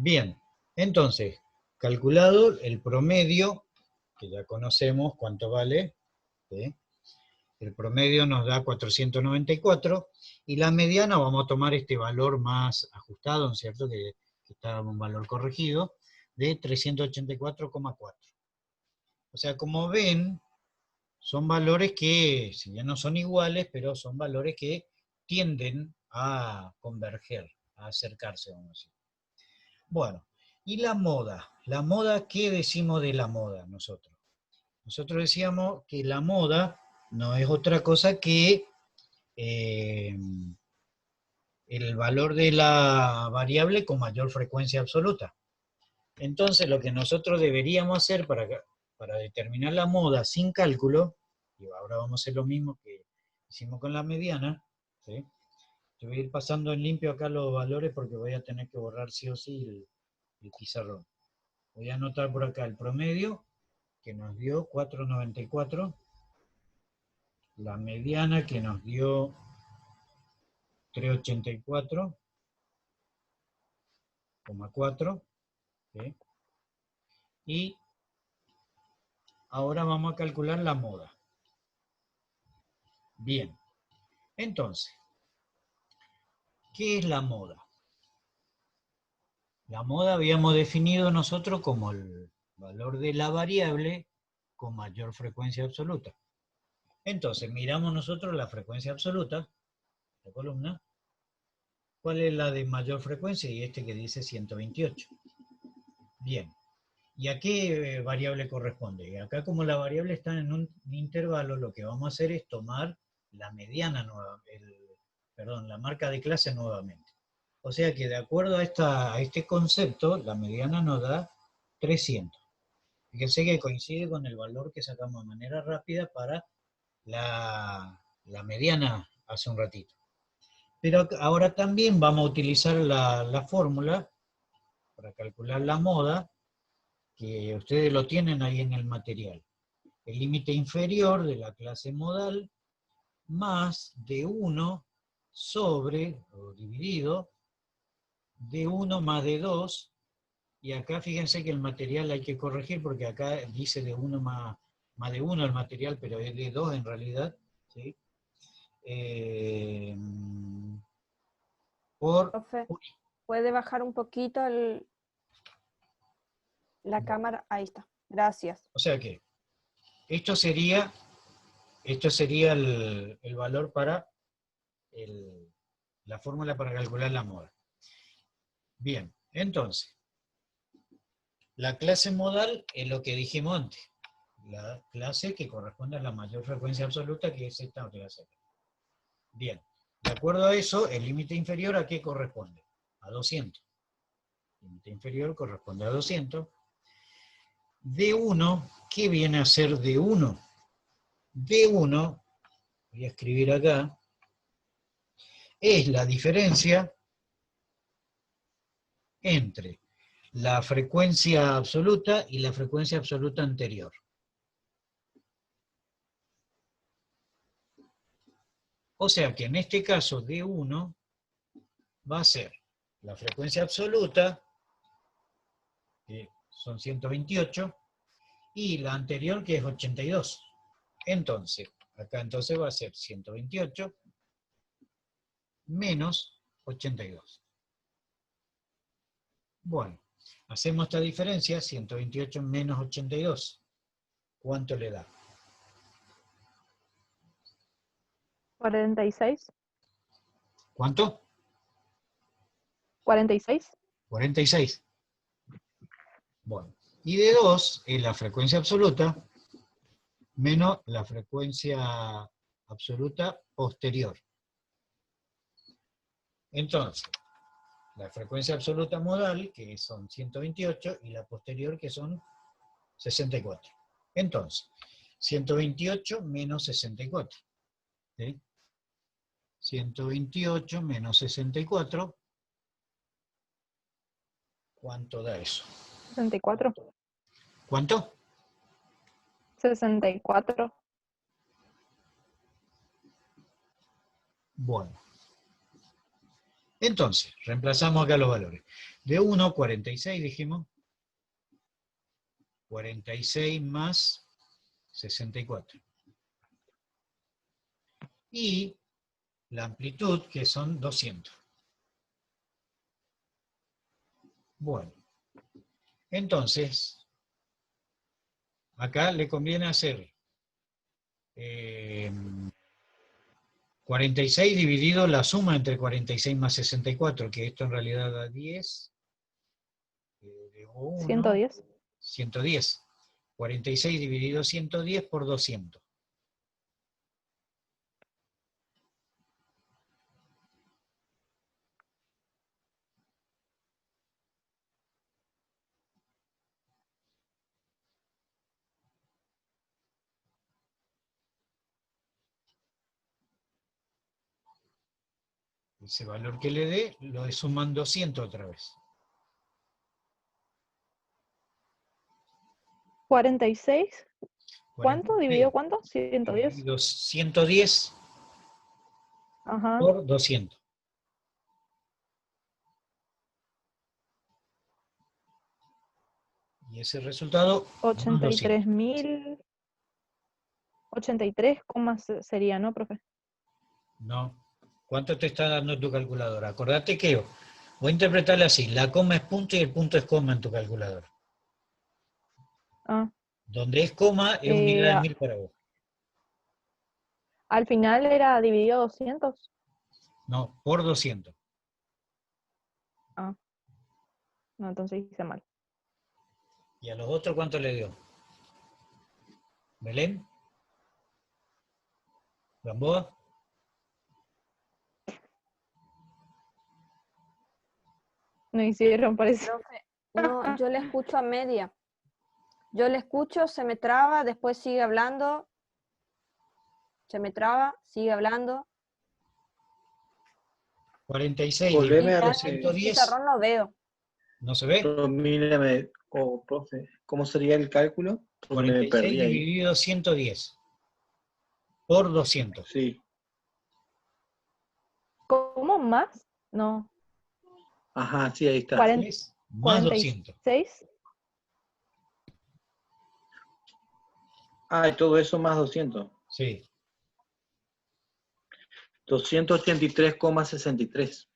Bien, entonces, calculado el promedio, que ya conocemos cuánto vale, ¿sí? El promedio nos da 494, y la mediana vamos a tomar este valor más ajustado, ¿no es cierto?, que está un valor corregido, de 384,4. O sea, como ven, son valores que, si bien no son iguales, pero son valores que tienden a converger, a acercarse, vamos a decir. Bueno, y la moda. ¿La moda qué decimos de la moda nosotros? Nosotros decíamos que la moda no es otra cosa que el valor de la variable con mayor frecuencia absoluta. Entonces, lo que nosotros deberíamos hacer para determinar la moda sin cálculo, y ahora vamos a hacer lo mismo que hicimos con la mediana, ¿sí? Yo voy a ir pasando en limpio acá los valores porque voy a tener que borrar sí o sí el pizarrón. Voy a anotar por acá el promedio, que nos dio 494, la mediana, que nos dio 384,4, ¿sí? Y ahora vamos a calcular la moda. Bien, entonces, ¿qué es la moda? La moda habíamos definido nosotros como el valor de la variable con mayor frecuencia absoluta. Entonces, miramos nosotros la frecuencia absoluta, la columna. ¿Cuál es la de mayor frecuencia? Y este que dice 128. Bien. ¿Y a qué variable corresponde? Y acá, como la variable está en un intervalo, lo que vamos a hacer es tomar la mediana nueva, perdón, la marca de clase nuevamente. O sea que de acuerdo a este concepto, la mediana nos da 300. Fíjense que coincide con el valor que sacamos de manera rápida para la mediana hace un ratito. Pero ahora también vamos a utilizar la fórmula para calcular la moda, que ustedes lo tienen ahí en el material. El límite inferior de la clase modal más de 1 sobre, o dividido, de 1 más de 2, y acá fíjense que el material hay que corregir porque acá dice de 1 más de 1 el material, pero es de 2 en realidad, ¿sí? Por, Profe, ¿puede bajar un poquito la bueno, cámara? Ahí está. Gracias. o sea que esto sería el valor para la fórmula para calcular la moda. Bien, entonces, la clase modal es lo que dijimos antes, la clase que corresponde a la mayor frecuencia absoluta, que es esta clase. Bien, de acuerdo a eso, el límite inferior ¿a qué corresponde? A 200. El límite inferior corresponde a 200. D1, ¿qué viene a ser D1? D1, voy a escribir acá, es la diferencia entre la frecuencia absoluta y la frecuencia absoluta anterior. O sea que en este caso D1 va a ser la frecuencia absoluta, que son 128, y la anterior, que es 82. Entonces, acá entonces va a ser 128 menos 82. Bueno, hacemos esta diferencia, 128 menos 82. ¿Cuánto le da? 46. ¿Cuánto? 46. 46. Bueno, y de 2 es la frecuencia absoluta menos la frecuencia absoluta posterior. Entonces, la frecuencia absoluta modal, que son 128, y la posterior, que son 64. Entonces, 128 menos 64. ¿Sí? 128 menos 64, ¿cuánto da eso? 64. ¿Cuánto? 64. Bueno. Entonces, reemplazamos acá los valores. De 1, 46 dijimos. 46 más 64. Y la amplitud, que son 200. Bueno, entonces, acá le conviene hacer 46 dividido la suma entre 46 más 64, que esto en realidad da 10. De 1, 110. 110. 46 dividido 110 por 200. Ese valor que le dé, lo suman 200 otra vez. 46. ¿Cuánto? 46 ¿Dividido cuánto? 110. dividido 110 Ajá. por 200. Y ese resultado, más 200. 83.000. 83, sería, ¿no, profe? No. ¿Cuánto te está dando tu calculadora? Acordate que voy a interpretarla así. La coma es punto y el punto es coma en tu calculadora. Ah. Donde es coma es unidad de 1000 para vos. Al final era dividido 200. No, por 200. Ah. No, entonces hice mal. ¿Y a los otros cuánto le dio? ¿Belén? ¿Gamboa? No hicieron, parece. Profe, no, yo le escucho a media. Yo le escucho, se me traba, después sigue hablando, se me traba, sigue hablando. 46 Volveme dividido a Ya por en el 110. pizarrón lo veo. ¿No se ve? mírame, profe, ¿cómo sería el cálculo? Porque me 46 perdí ahí. dividido 110 por 200. Sí. ¿Cómo más? No. Ajá, sí, ahí está. 40, ¿Ves? Más 200. 46. Ah, y todo eso más 200. Sí. 283,63.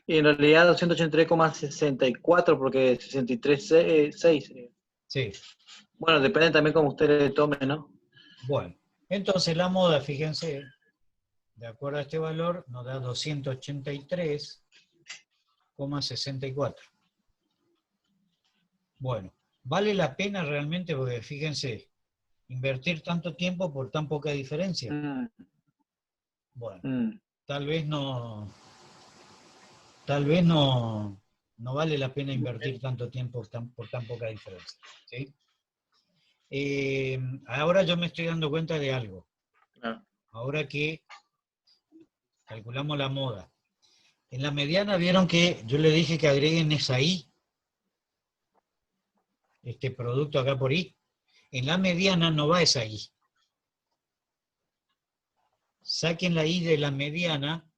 Y en realidad 283,64 porque 63,6. Sí. Bueno, depende también cómo usted le tome, ¿no? Bueno, entonces la moda, fíjense, de acuerdo a este valor, nos da 283,64. Bueno, vale la pena realmente porque fíjense, invertir tanto tiempo por tan poca diferencia. Bueno, tal vez no vale la pena invertir tanto tiempo por tan poca diferencia. ¿Sí? Ahora yo me estoy dando cuenta de algo. Ah. Ahora que calculamos la moda. En la mediana vieron que yo le dije que agreguen esa I, este producto acá por I. En la mediana no va esa I. Saquen la I de la mediana,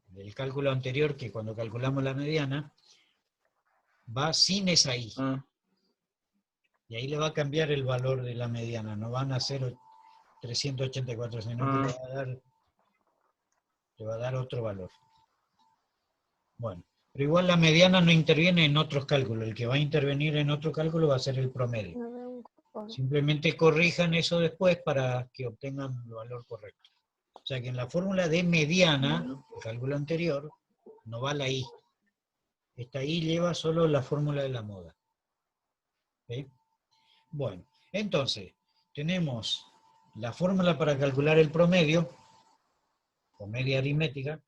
del cálculo anterior, que cuando calculamos la mediana, va sin esa I. Ah. Y ahí le va a cambiar el valor de la mediana. No van a ser 384, sino que le va a dar otro valor. Bueno, pero igual la mediana no interviene en otros cálculos. El que va a intervenir en otro cálculo va a ser el promedio. No veo un color. Simplemente corrijan eso después para que obtengan el valor correcto. O sea que en la fórmula de mediana, el cálculo anterior, no va la I. Esta I lleva solo la fórmula de la moda. ¿Sí? Bueno, entonces, tenemos la fórmula para calcular el promedio, o media aritmética.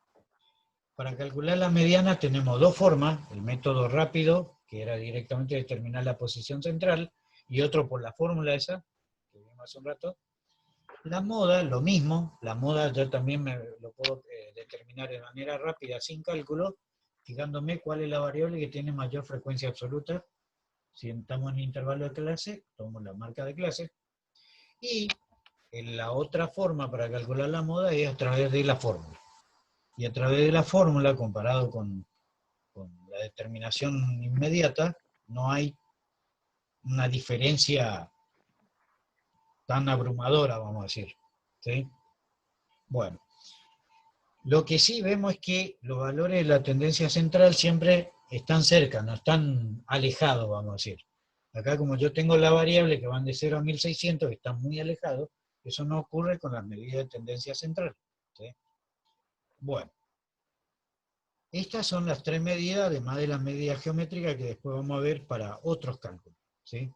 Para calcular la mediana tenemos dos formas, el método rápido, que era directamente determinar la posición central, y otro por la fórmula esa, que vimos hace un rato. La moda, lo mismo, la moda yo también lo puedo determinar de manera rápida, sin cálculo, fijándome cuál es la variable que tiene mayor frecuencia absoluta. Si estamos en intervalo de clase, tomo la marca de clase, y la otra forma para calcular la moda es a través de la fórmula. Y a través de la fórmula, comparado con la determinación inmediata, no hay una diferencia tan abrumadora, vamos a decir. ¿Sí? Bueno, lo que sí vemos es que los valores de la tendencia central siempre están cerca, no están alejados, vamos a decir. Acá, como yo tengo la variable que van de 0 a 1600, que están muy alejados, eso no ocurre con las medidas de tendencia central. ¿Sí? Bueno, estas son las tres medidas, además de las medidas geométricas que después vamos a ver para otros cálculos. ¿Sí?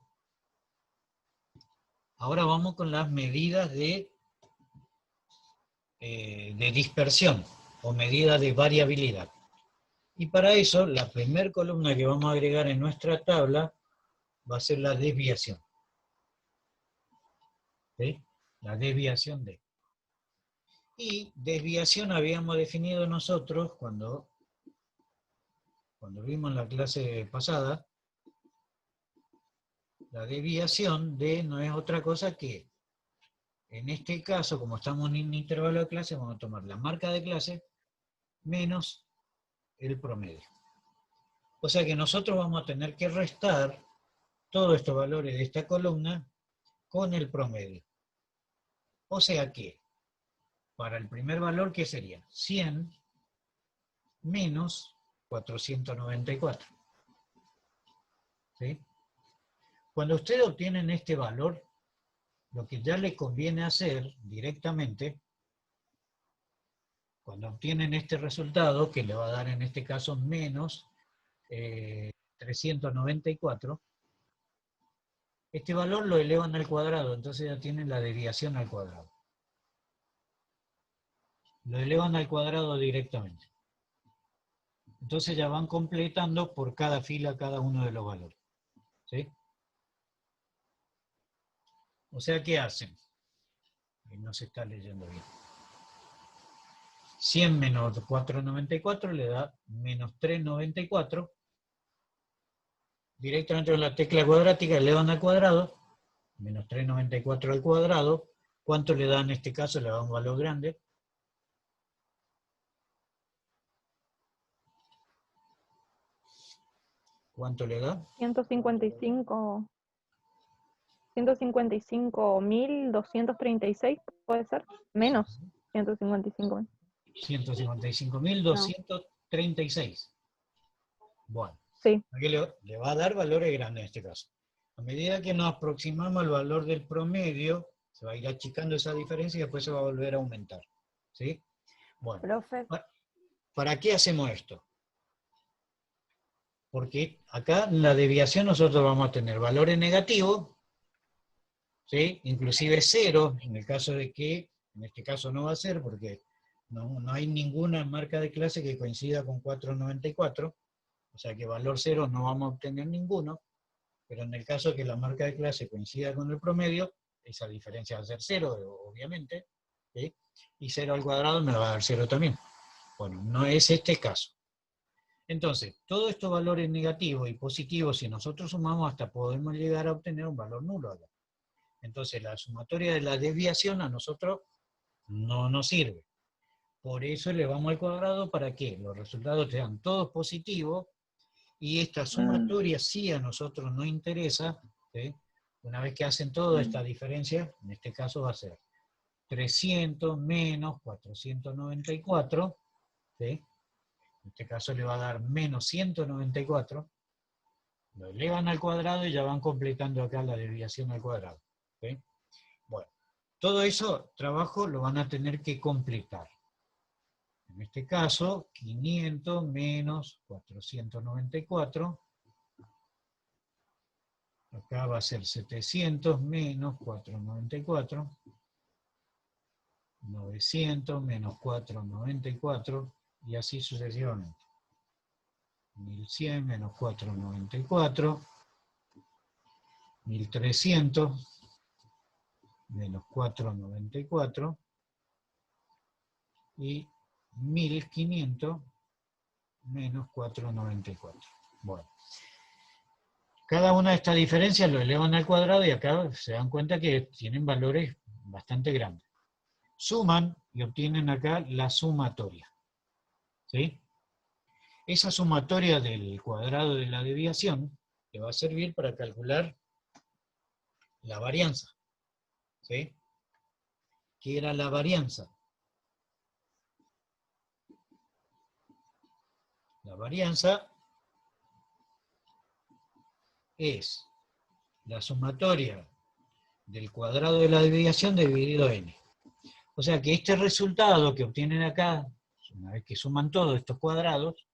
Ahora vamos con las medidas de dispersión o medidas de variabilidad. Y para eso, la primera columna que vamos a agregar en nuestra tabla va a ser la desviación. ¿Sí? La desviación de. Y desviación habíamos definido nosotros cuando vimos la clase pasada. La desviación de no es otra cosa que, en este caso, como estamos en un intervalo de clase, vamos a tomar la marca de clase menos el promedio. O sea que nosotros vamos a tener que restar todos estos valores de esta columna con el promedio. O sea que, para el primer valor, ¿qué sería? 100 menos 494. ¿Sí? Cuando ustedes obtienen este valor, lo que ya les conviene hacer directamente, cuando obtienen este resultado, que le va a dar en este caso menos 394, este valor lo elevan al cuadrado, entonces ya tienen la desviación al cuadrado. Lo elevan al cuadrado directamente. Entonces ya van completando por cada fila cada uno de los valores. ¿Sí? O sea, ¿qué hacen? No se está leyendo bien. 100 menos 494 le da menos 394. Directamente con la tecla cuadrática elevan al cuadrado. Menos 394 al cuadrado. ¿Cuánto le da en este caso? Le da un valor grande. ¿Cuánto le da? 155.236, ¿puede ser? Menos 155.000. 155.236. Bueno, Sí. aquí le va a dar valores grandes en este caso. A medida que nos aproximamos al valor del promedio, se va a ir achicando esa diferencia y después se va a volver a aumentar. ¿Sí? Bueno, Profe, ¿para qué hacemos esto? Porque acá en la desviación nosotros vamos a tener valores negativos, ¿sí? Inclusive cero, en el caso de que, en este caso no va a ser, porque no hay ninguna marca de clase que coincida con 494, o sea que valor cero no vamos a obtener ninguno, pero en el caso de que la marca de clase coincida con el promedio, esa diferencia va a ser cero, obviamente, ¿sí? Y 0 al cuadrado me va a dar 0 también. Bueno, no es este caso. Entonces, todos estos valores negativos y positivos, si nosotros sumamos, hasta podemos llegar a obtener un valor nulo acá. Entonces, la sumatoria de la desviación a nosotros no nos sirve. Por eso elevamos al cuadrado para que los resultados sean todos positivos, y esta sumatoria sí a nosotros nos interesa, ¿sí? Una vez que hacen toda esta diferencia, en este caso va a ser 300 menos 494, ¿sí? En este caso le va a dar menos 194, lo elevan al cuadrado y ya van completando acá la desviación al cuadrado. ¿Sí? Bueno, todo eso trabajo lo van a tener que completar. En este caso, 500 menos 494, acá va a ser 700 menos 494, 900 menos 494, y así sucesivamente. 1100 menos 494, 1300 menos 494, y 1500 menos 494. Bueno, cada una de estas diferencias lo elevan al cuadrado y acá se dan cuenta que tienen valores bastante grande. Suman y obtienen acá la sumatoria. ¿Sí? Esa sumatoria del cuadrado de la desviación le va a servir para calcular la varianza. ¿Sí? ¿Qué era la varianza? La varianza es la sumatoria del cuadrado de la desviación dividido n. O sea que este resultado que obtienen acá, una vez que suman todos estos cuadrados,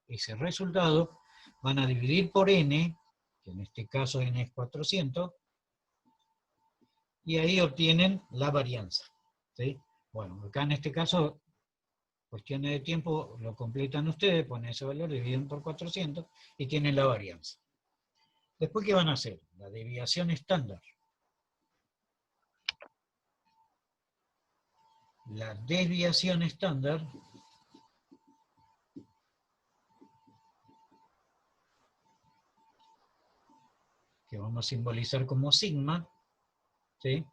ese resultado van a dividir por n, que en este caso n es 400, y ahí obtienen la varianza. ¿Sí? Bueno, acá en este caso, cuestiones de tiempo, lo completan ustedes, ponen ese valor, dividen por 400 y tienen la varianza. Después, ¿qué van a hacer? La desviación estándar. La desviación estándar que vamos a simbolizar como sigma, ¿sí?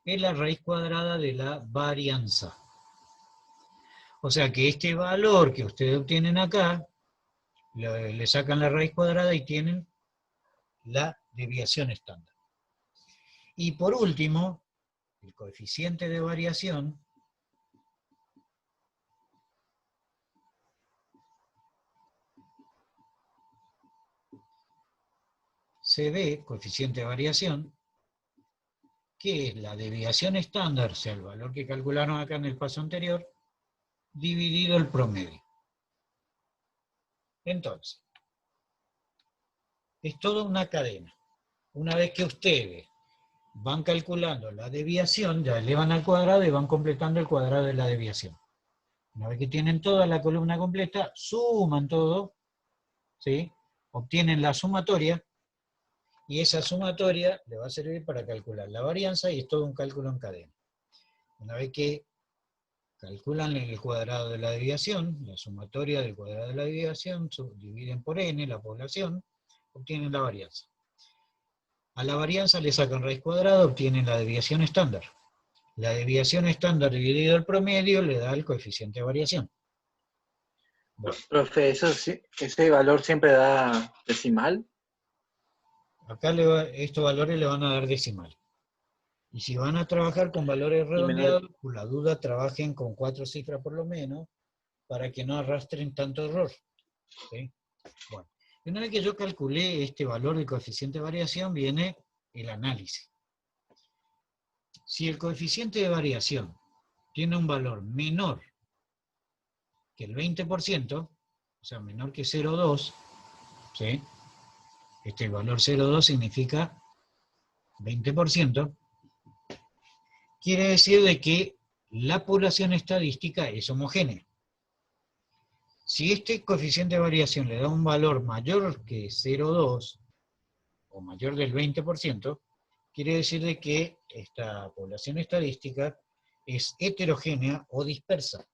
Es la raíz cuadrada de la varianza. O sea que este valor que ustedes obtienen acá, le sacan la raíz cuadrada y tienen la desviación estándar. Y por último, el coeficiente de variación se ve, coeficiente de variación, que es la desviación estándar, o sea, el valor que calcularon acá en el paso anterior, dividido el promedio. Entonces, es toda una cadena. Una vez que ustedes van calculando la desviación, ya elevan al cuadrado y van completando el cuadrado de la desviación. Una vez que tienen toda la columna completa, suman todo, ¿sí? Obtienen la sumatoria, y esa sumatoria le va a servir para calcular la varianza, y es todo un cálculo en cadena. Una vez que calculan el cuadrado de la desviación, la sumatoria del cuadrado de la desviación, dividen por n, la población, obtienen la varianza. A la varianza le sacan raíz cuadrada, obtienen la desviación estándar. La desviación estándar dividido el promedio le da el coeficiente de variación. Bueno, Profe, ¿ese valor siempre da decimal? acá estos valores le van a dar decimal. Y si van a trabajar con valores Y menor. redondeados, por la duda trabajen con 4 cifras por lo menos, para que no arrastren tanto error. ¿Sí? Bueno, y una vez que yo calculé este valor del coeficiente de variación, viene el análisis. Si el coeficiente de variación tiene un valor menor que el 20%, o sea, menor que 0,2, ¿sí? Este valor 0,2 significa 20%, quiere decir de que la población estadística es homogénea. Si este coeficiente de variación le da un valor mayor que 0,2 o mayor del 20%, quiere decir de que esta población estadística es heterogénea o dispersa.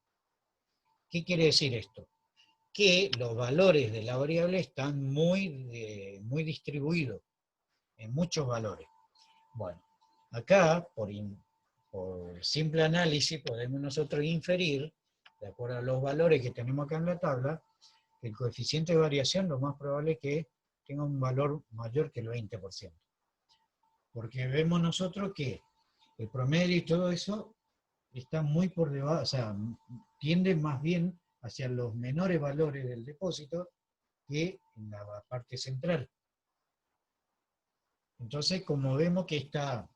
¿Qué quiere decir esto? Que los valores de la variable están muy distribuidos en muchos valores. Bueno, acá, por simple análisis, podemos nosotros inferir, de acuerdo a los valores que tenemos acá en la tabla, que el coeficiente de variación lo más probable es que tenga un valor mayor que el 20%. Porque vemos nosotros que el promedio y todo eso está muy por debajo, o sea, tiende más bien hacia los menores valores del depósito que en la parte central. Entonces, como vemos que está,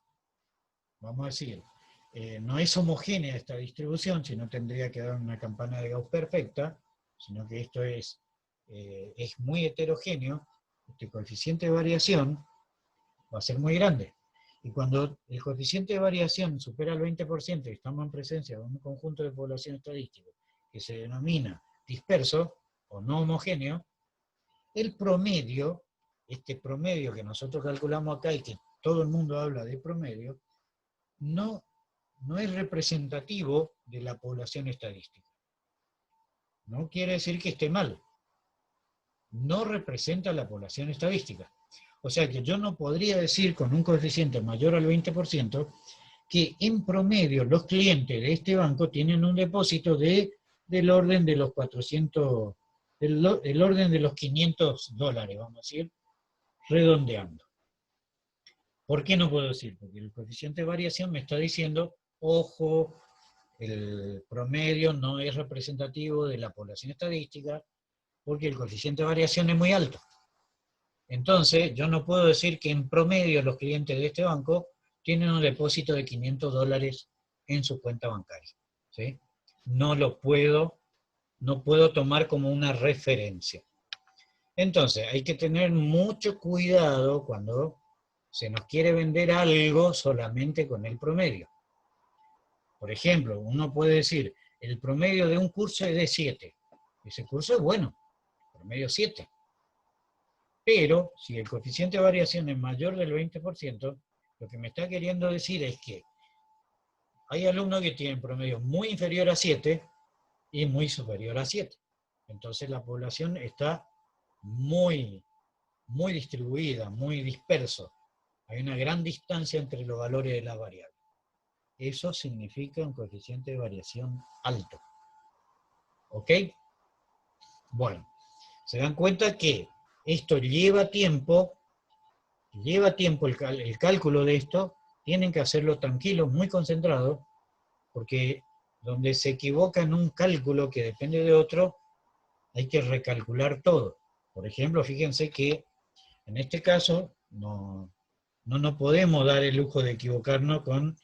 vamos a decir, no es homogénea esta distribución, sino tendría que dar una campana de Gauss perfecta, sino que esto es muy heterogéneo, este coeficiente de variación va a ser muy grande. Y cuando el coeficiente de variación supera el 20% y estamos en presencia de un conjunto de población estadística que se denomina disperso o no homogéneo, el promedio, este promedio que nosotros calculamos acá y que todo el mundo habla de promedio, no es representativo de la población estadística. No quiere decir que esté mal. No representa la población estadística. O sea que yo no podría decir con un coeficiente mayor al 20% que en promedio los clientes de este banco tienen un depósito del orden de los 400, del orden de los $500, vamos a decir, redondeando. ¿Por qué no puedo decir? Porque el coeficiente de variación me está diciendo, ojo, el promedio no es representativo de la población estadística, porque el coeficiente de variación es muy alto. Entonces, yo no puedo decir que en promedio los clientes de este banco tienen un depósito de $500 en su cuenta bancaria, ¿sí? No puedo tomar como una referencia. Entonces, hay que tener mucho cuidado cuando se nos quiere vender algo solamente con el promedio. Por ejemplo, uno puede decir, el promedio de un curso es de 7. Ese curso es bueno, promedio 7. Pero, si el coeficiente de variación es mayor del 20%, lo que me está queriendo decir es que hay alumnos que tienen promedio muy inferior a 7 y muy superior a 7. Entonces la población está muy distribuida, muy disperso. Hay una gran distancia entre los valores de las variables. Eso significa un coeficiente de variación alto. ¿Ok? Bueno, se dan cuenta que esto lleva tiempo el cálculo de esto, tienen que hacerlo tranquilos, muy concentrados, porque donde se equivoca en un cálculo que depende de otro, hay que recalcular todo. Por ejemplo, fíjense que en este caso no nos podemos dar el lujo de equivocarnos con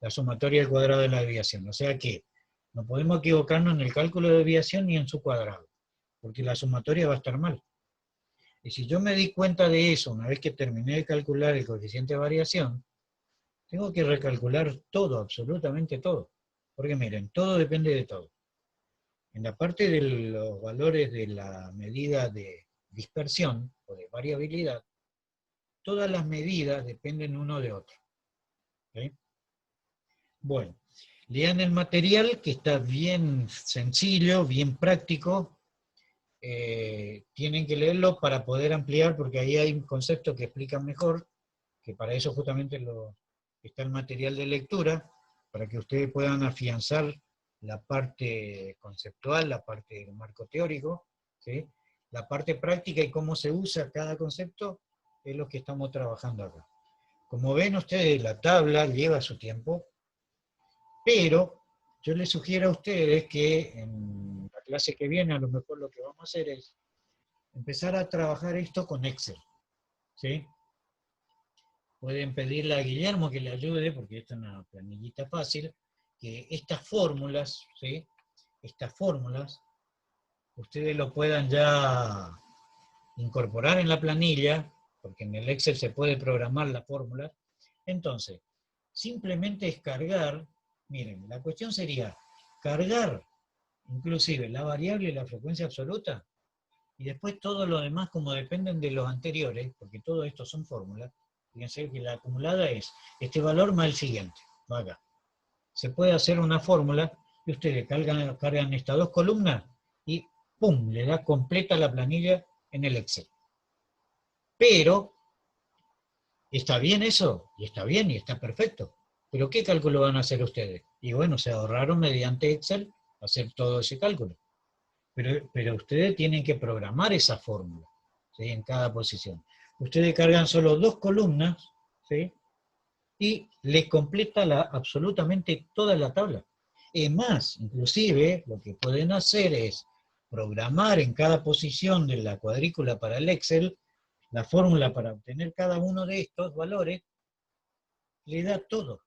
la sumatoria del cuadrado de la desviación. O sea que no podemos equivocarnos en el cálculo de desviación ni en su cuadrado, porque la sumatoria va a estar mal. Y si yo me di cuenta de eso una vez que terminé de calcular el coeficiente de variación, tengo que recalcular todo, absolutamente todo. Porque miren, todo depende de todo. En la parte de los valores de la medida de dispersión o de variabilidad, todas las medidas dependen uno de otro. ¿Okay? Bueno, lean el material que está bien sencillo, bien práctico. Tienen que leerlo para poder ampliar, porque ahí hay conceptos que explican mejor, que para eso justamente está el material de lectura, para que ustedes puedan afianzar la parte conceptual, la parte del marco teórico, ¿sí? La parte práctica y cómo se usa cada concepto es lo que estamos trabajando acá. Como ven ustedes, la tabla lleva su tiempo, pero yo les sugiero a ustedes que en la clase que viene a lo mejor lo que vamos a hacer es empezar a trabajar esto con Excel, ¿sí? Pueden pedirle a Guillermo que le ayude, porque esta es una planillita fácil, que estas fórmulas, ¿sí? Estas fórmulas, ustedes lo puedan ya incorporar en la planilla, porque en el Excel se puede programar la fórmula. Entonces, simplemente es cargar, miren, la cuestión sería cargar inclusive la variable y la frecuencia absoluta, y después todo lo demás, como dependen de los anteriores, porque todo esto son fórmulas, fíjense que la acumulada es este valor más el siguiente, va acá. Se puede hacer una fórmula, y ustedes cargan estas dos columnas, y ¡pum!, le da completa la planilla en el Excel. Pero, ¿está bien eso? Y está bien, y está perfecto. ¿Pero qué cálculo van a hacer ustedes? Y bueno, se ahorraron mediante Excel hacer todo ese cálculo. Pero ustedes tienen que programar esa fórmula, ¿sí? En cada posición. Ustedes cargan solo dos columnas, ¿sí? Y le completa absolutamente toda la tabla. Es más, inclusive, lo que pueden hacer es programar en cada posición de la cuadrícula para el Excel la fórmula para obtener cada uno de estos valores, le da todo.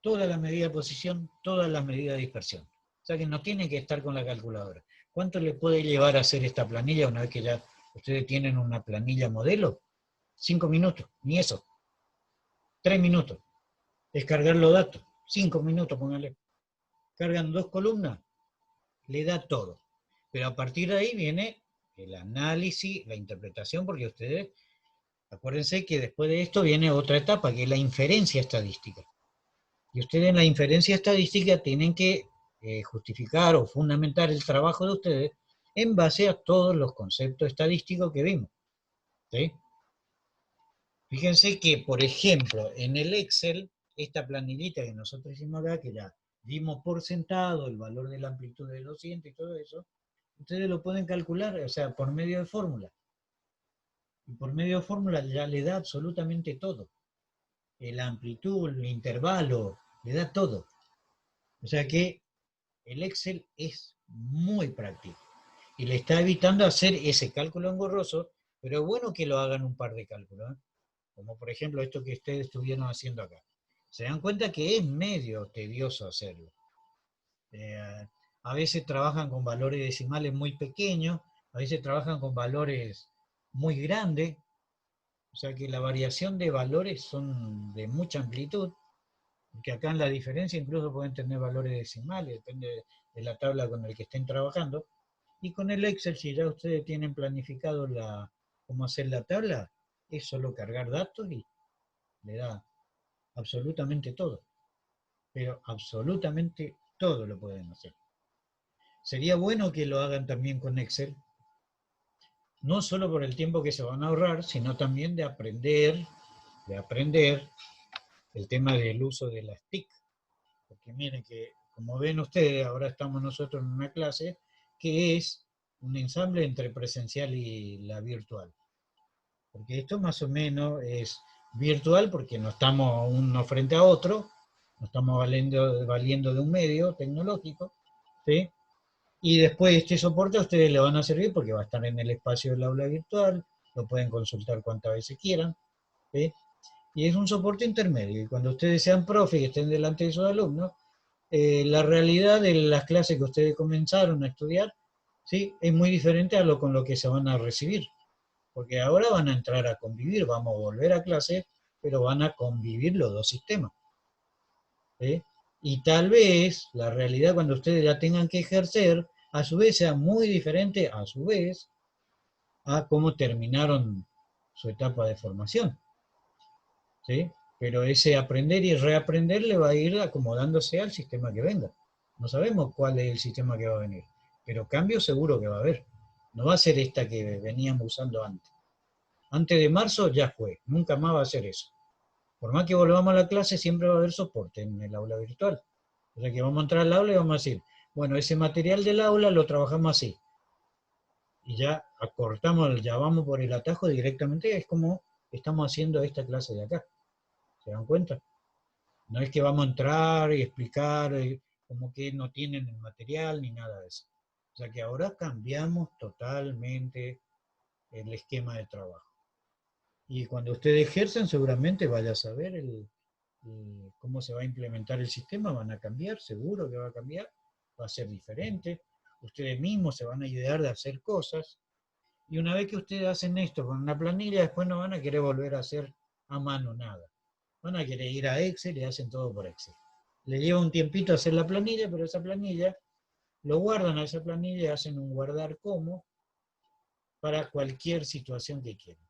Toda la medida de posición, toda la medida de dispersión. O sea que no tienen que estar con la calculadora. ¿Cuánto le puede llevar a hacer esta planilla una vez que ya ustedes tienen una planilla modelo? 5 minutos, ni eso. 3 minutos. Descargar los datos. 5 minutos, póngale. Cargan dos columnas, le da todo. Pero a partir de ahí viene el análisis, la interpretación, porque ustedes, acuérdense que después de esto viene otra etapa, que es la inferencia estadística. Y ustedes en la inferencia estadística tienen que justificar o fundamentar el trabajo de ustedes en base a todos los conceptos estadísticos que vimos. ¿Sí? Fíjense que, por ejemplo, en el Excel esta planillita que nosotros hicimos acá, que ya dimos por sentado el valor de la amplitud de 200 y todo eso, ustedes lo pueden calcular, o sea, por medio de fórmula. Y por medio de fórmula ya le da absolutamente todo. La amplitud, el intervalo, le da todo. O sea que el Excel es muy práctico. Y le está evitando hacer ese cálculo engorroso, pero es bueno que lo hagan un par de cálculos, ¿eh? Como por ejemplo esto que ustedes estuvieron haciendo acá. Se dan cuenta que es medio tedioso hacerlo. A veces trabajan con valores decimales muy pequeños, a veces trabajan con valores muy grandes, o sea que la variación de valores son de mucha amplitud, porque acá en la diferencia incluso pueden tener valores decimales, depende de la tabla con la que estén trabajando. Y con el Excel, si ya ustedes tienen planificado cómo hacer la tabla, es solo cargar datos y le da absolutamente todo. Pero absolutamente todo lo pueden hacer. Sería bueno que lo hagan también con Excel, no solo por el tiempo que se van a ahorrar, sino también de aprender el tema del uso de las TIC. Porque miren que, como ven ustedes, ahora estamos nosotros en una clase que es un ensamble entre presencial y la virtual. Porque esto más o menos es virtual porque no estamos uno frente a otro, no estamos valiendo de un medio tecnológico, ¿sí? Y después este soporte a ustedes le van a servir porque va a estar en el espacio del aula virtual, lo pueden consultar cuantas veces quieran, ¿sí? Y es un soporte intermedio, y cuando ustedes sean profe y estén delante de sus alumnos, la realidad de las clases que ustedes comenzaron a estudiar, ¿sí? Es muy diferente a con lo que se van a recibir, porque ahora van a entrar a convivir, vamos a volver a clase, pero van a convivir los dos sistemas, ¿sí? Y tal vez la realidad cuando ustedes ya tengan que ejercer, a su vez sea muy diferente, a su vez, a cómo terminaron su etapa de formación, ¿sí? Pero ese aprender y reaprender le va a ir acomodándose al sistema que venga. No sabemos cuál es el sistema que va a venir, pero cambio seguro que va a haber. No va a ser esta que veníamos usando antes. Antes de marzo ya fue, nunca más va a ser eso. Por más que volvamos a la clase, siempre va a haber soporte en el aula virtual. O sea que vamos a entrar al aula y vamos a decir, bueno, ese material del aula lo trabajamos así. Y ya acortamos, ya vamos por el atajo directamente, es como estamos haciendo esta clase de acá. ¿Se dan cuenta? No es que vamos a entrar y explicar como que no tienen el material ni nada de eso. O sea que ahora cambiamos totalmente el esquema de trabajo. Y cuando ustedes ejercen, seguramente vaya a saber cómo se va a implementar el sistema, van a cambiar, seguro que va a cambiar, va a ser diferente. Ustedes mismos se van a idear de hacer cosas. Y una vez que ustedes hacen esto con una planilla, después no van a querer volver a hacer a mano nada. Van a querer ir a Excel y hacen todo por Excel. Le lleva un tiempito hacer la planilla, pero esa planilla, lo guardan a esa planilla y hacen un guardar como para cualquier situación que quieran.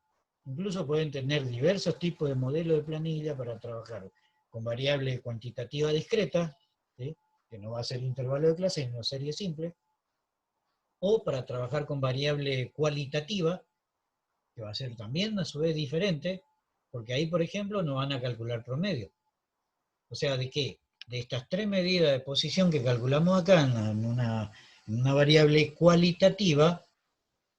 Incluso pueden tener diversos tipos de modelos de planilla para trabajar con variable cuantitativa discreta, ¿sí? Que no va a ser intervalo de clase, sino serie simple, o para trabajar con variable cualitativa, que va a ser también a su vez diferente, porque ahí, por ejemplo, no van a calcular promedio. O sea, ¿de qué? De estas tres medidas de posición que calculamos acá en una variable cualitativa,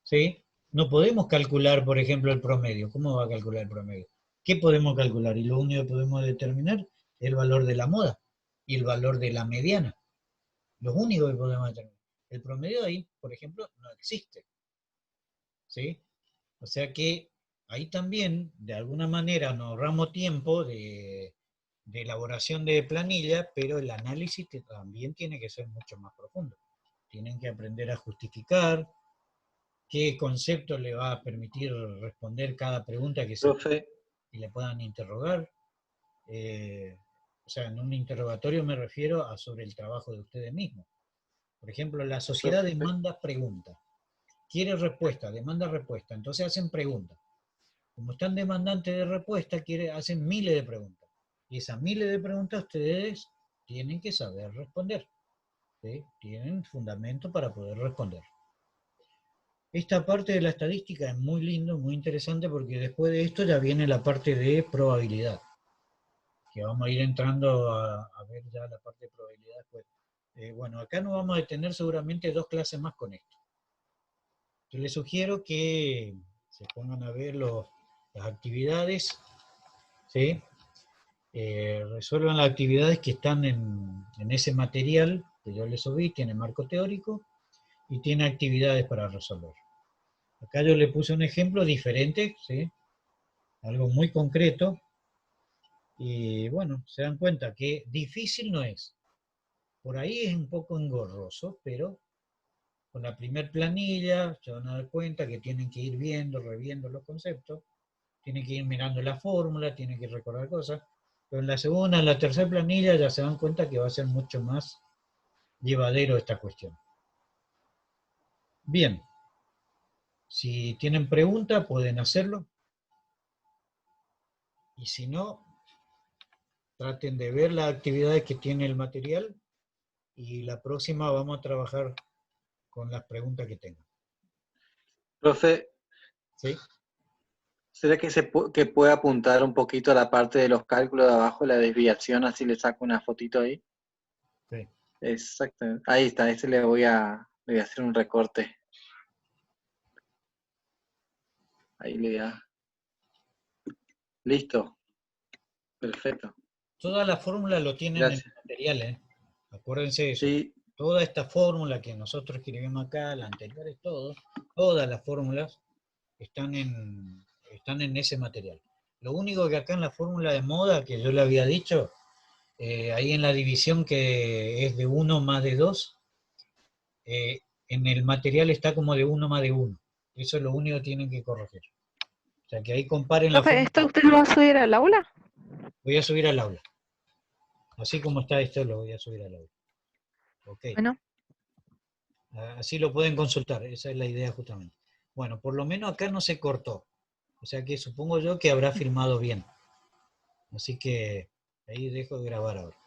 ¿sí? No podemos calcular, por ejemplo, el promedio. ¿Cómo va a calcular el promedio? ¿Qué podemos calcular? Y lo único que podemos determinar es el valor de la moda y el valor de la mediana. Lo único que podemos determinar. El promedio ahí, por ejemplo, no existe, ¿sí? O sea que ahí también, de alguna manera, nos ahorramos tiempo de elaboración de planilla, pero el análisis también tiene que ser mucho más profundo. Tienen que aprender a justificar qué concepto le va a permitir responder cada pregunta que se Profe, y le puedan interrogar. O sea, en un interrogatorio me refiero a sobre el trabajo de ustedes mismos. Por ejemplo, la sociedad profe, demanda preguntas. Quiere respuesta, demanda respuesta. Entonces hacen preguntas. Como están demandantes de respuesta, hacen miles de preguntas. Y esas miles de preguntas ustedes tienen que saber responder, ¿sí? Tienen fundamento para poder responder. Esta parte de la estadística es muy lindo, muy interesante, porque después de esto ya viene la parte de probabilidad. que vamos a ir entrando a ver ya la parte de probabilidad después. Bueno, acá nos vamos a tener seguramente 2 clases más con esto. Yo les sugiero que se pongan a ver las actividades, ¿sí? Resuelvan las actividades que están en ese material que yo les subí, tiene marco teórico y tiene actividades para resolver. Acá yo le puse un ejemplo diferente, ¿sí? Algo muy concreto, y bueno, se dan cuenta que difícil no es. Por ahí es un poco engorroso, pero con la primer planilla se van a dar cuenta que tienen que ir viendo, reviendo los conceptos, tienen que ir mirando la fórmula, tienen que recordar cosas, pero en la segunda, en la tercera planilla ya se dan cuenta que va a ser mucho más llevadero esta cuestión. Bien, si tienen pregunta pueden hacerlo, y si no, traten de ver las actividades que tiene el material, y la próxima vamos a trabajar con las preguntas que tengan. Profe, ¿Sí? ¿será que que puede apuntar un poquito a la parte de los cálculos de abajo, la desviación, así le saco una fotito ahí? Sí. Exacto. Ahí está, este le voy a hacer un recorte. Ahí le da. Listo. Perfecto. Toda la fórmula lo tienen en el Gracias. material, ¿eh? Acuérdense de eso. Sí, Toda esta fórmula que nosotros escribimos acá, la anterior es todas las fórmulas están en ese material. Lo único que acá en la fórmula de moda, que yo le había dicho, ahí en la división que es de 1 más de 2, en el material está como de 1 más de 1. Eso es lo único que tienen que corregir. O sea que ahí comparen la Profe, fórmula. ¿esto usted lo va a subir al aula? Voy a subir al aula. Así como está esto, lo voy a subir al aula. Ok. Bueno, Así lo pueden consultar, esa es la idea justamente. Bueno, por lo menos acá no se cortó. O sea que supongo yo que habrá filmado bien. Así que ahí dejo de grabar ahora.